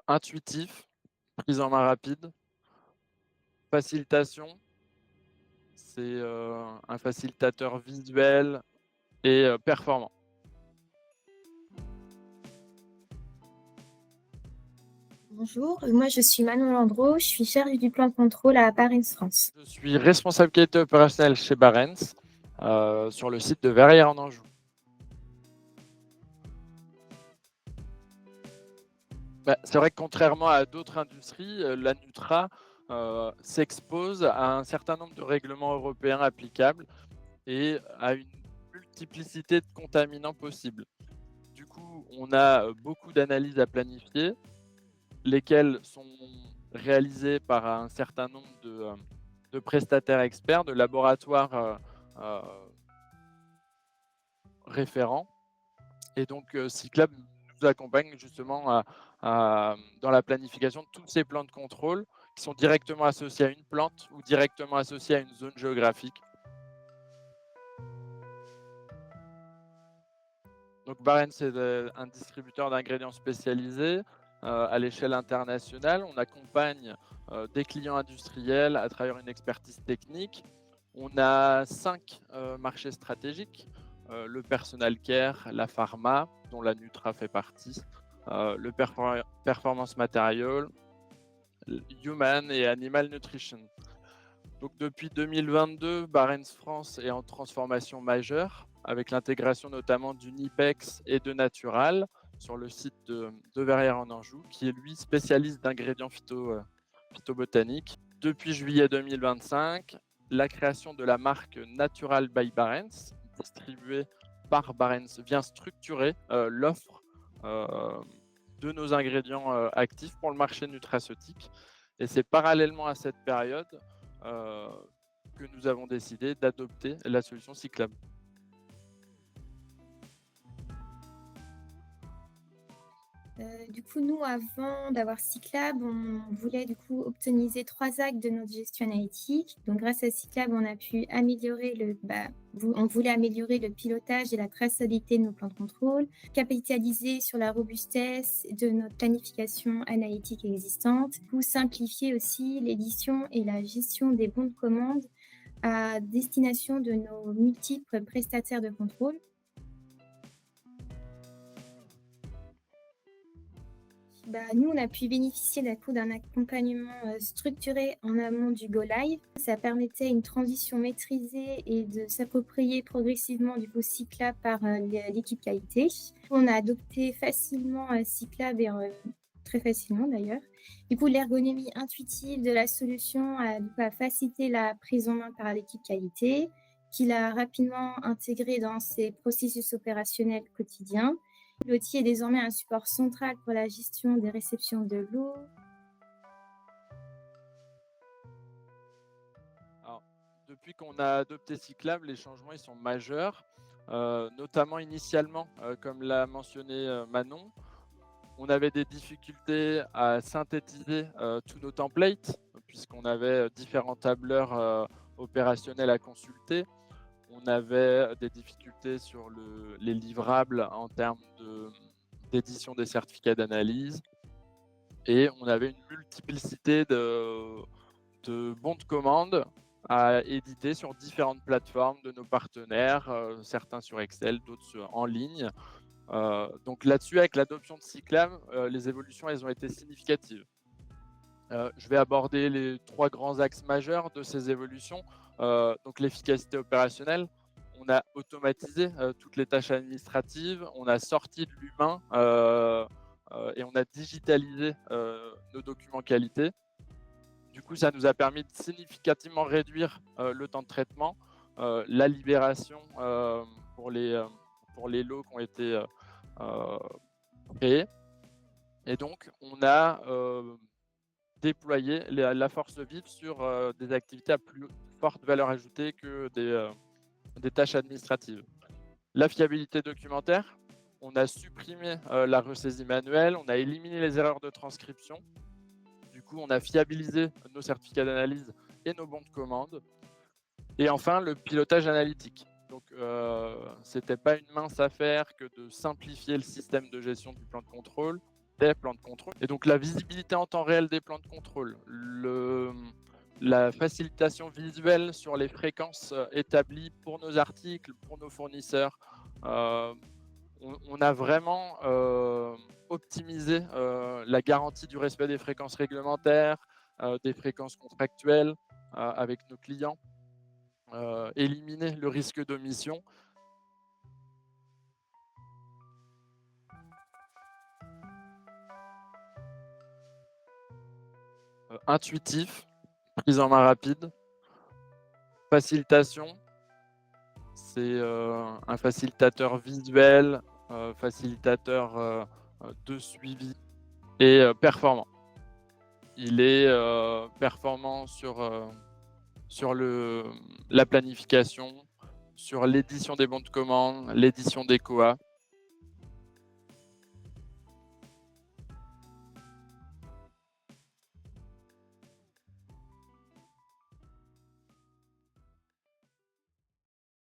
Intuitif, prise en main rapide, facilitation, c'est, un facilitateur visuel et performant. Bonjour, moi je suis Manon Landreau, je suis chargée du plan de contrôle à Barings France. Je suis responsable qualité opérationnelle chez Barents, sur le site de Verrières en Anjou. Bah, c'est vrai que contrairement à d'autres industries, la Nutra, s'expose à un certain nombre de règlements européens applicables et à une multiplicité de contaminants possibles. Du coup, on a, beaucoup d'analyses à planifier, lesquelles sont réalisées par un certain nombre de prestataires experts, de laboratoires, heu, référents. Et donc, Cyclab nous accompagne justement dans la planification de tous ces plans de contrôle qui sont directement associés à une plante ou directement associés à une zone géographique. Donc Barents, c'est un distributeur d'ingrédients spécialisés à l'échelle internationale. On accompagne des clients industriels à travers une expertise technique. On a 5 marchés stratégiques, le personal care, la pharma, dont la Nutra fait partie, le performance material, human et animal nutrition. Donc depuis 2022, Barents France est en transformation majeure, avec l'intégration notamment du Nipex et de Natural sur le site de Verrières en Anjou, qui est lui spécialiste d'ingrédients phytobotaniques. Depuis juillet 2025, la création de la marque Natural by Barents, distribuée par Barents, vient structurer l'offre euh, de nos ingrédients actifs pour le marché nutraceutique. Et c'est parallèlement à cette période euh, que nous avons décidé d'adopter la solution Cyclab. Du coup, nous, avant d'avoir Cyclab, on voulait du coup optimiser trois axes de notre gestion analytique. Donc, grâce à Cyclab, on a pu améliorer on voulait améliorer le pilotage et la traçabilité de nos plans de contrôle, capitaliser sur la robustesse de notre planification analytique existante, pour simplifier aussi l'édition et la gestion des bons de commande à destination de nos multiples prestataires de contrôle. Nous, on a pu bénéficier d'un accompagnement structuré en amont du Go Live. Ça permettait une transition maîtrisée et de s'approprier progressivement du coup Cyclab par l'équipe qualité. On a adopté facilement Cyclab et très facilement d'ailleurs. Du coup, l'ergonomie intuitive de la solution a facilité la prise en main par l'équipe qualité, qui l'a rapidement intégré dans ses processus opérationnels quotidiens. L'outil est désormais un support central pour la gestion des réceptions de l'eau. Alors, depuis qu'on a adopté Cyclab, les changements ils sont majeurs, notamment initialement, comme l'a mentionné Manon, on avait des difficultés à synthétiser tous nos templates, puisqu'on avait différents tableurs opérationnels à consulter. On avait des difficultés sur les livrables en termes d'édition des certificats d'analyse. Et on avait une multiplicité de bons de commande à éditer sur différentes plateformes de nos partenaires, certains sur Excel, d'autres en ligne. Donc là-dessus, avec l'adoption de Cyclab, les évolutions elles ont été significatives. Je vais aborder les 3 grands axes majeurs de ces évolutions. Donc l'efficacité opérationnelle, on a automatisé toutes les tâches administratives, on a sorti de l'humain et on a digitalisé nos documents qualité. Du coup, ça nous a permis de significativement réduire le temps de traitement, la libération pour les lots qui ont été créés. Et donc, on a déployer la force vive sur des activités à plus forte valeur ajoutée que des tâches administratives. La fiabilité documentaire, on a supprimé la ressaisie manuelle, on a éliminé les erreurs de transcription. Du coup, on a fiabilisé nos certificats d'analyse et nos bons de commande. Et enfin, le pilotage analytique. Donc, c'était pas une mince affaire que de simplifier le système de gestion du plan de contrôle. des plans de contrôle. Et donc la visibilité en temps réel des plans de contrôle, la facilitation visuelle sur les fréquences établies pour nos articles, pour nos fournisseurs. On a vraiment optimisé la garantie du respect des fréquences réglementaires, des fréquences contractuelles avec nos clients, éliminer le risque d'omission. Intuitif, prise en main rapide, facilitation, c'est un facilitateur visuel, facilitateur de suivi et performant. Il est performant sur la planification, sur l'édition des bons de commande, l'édition des COA,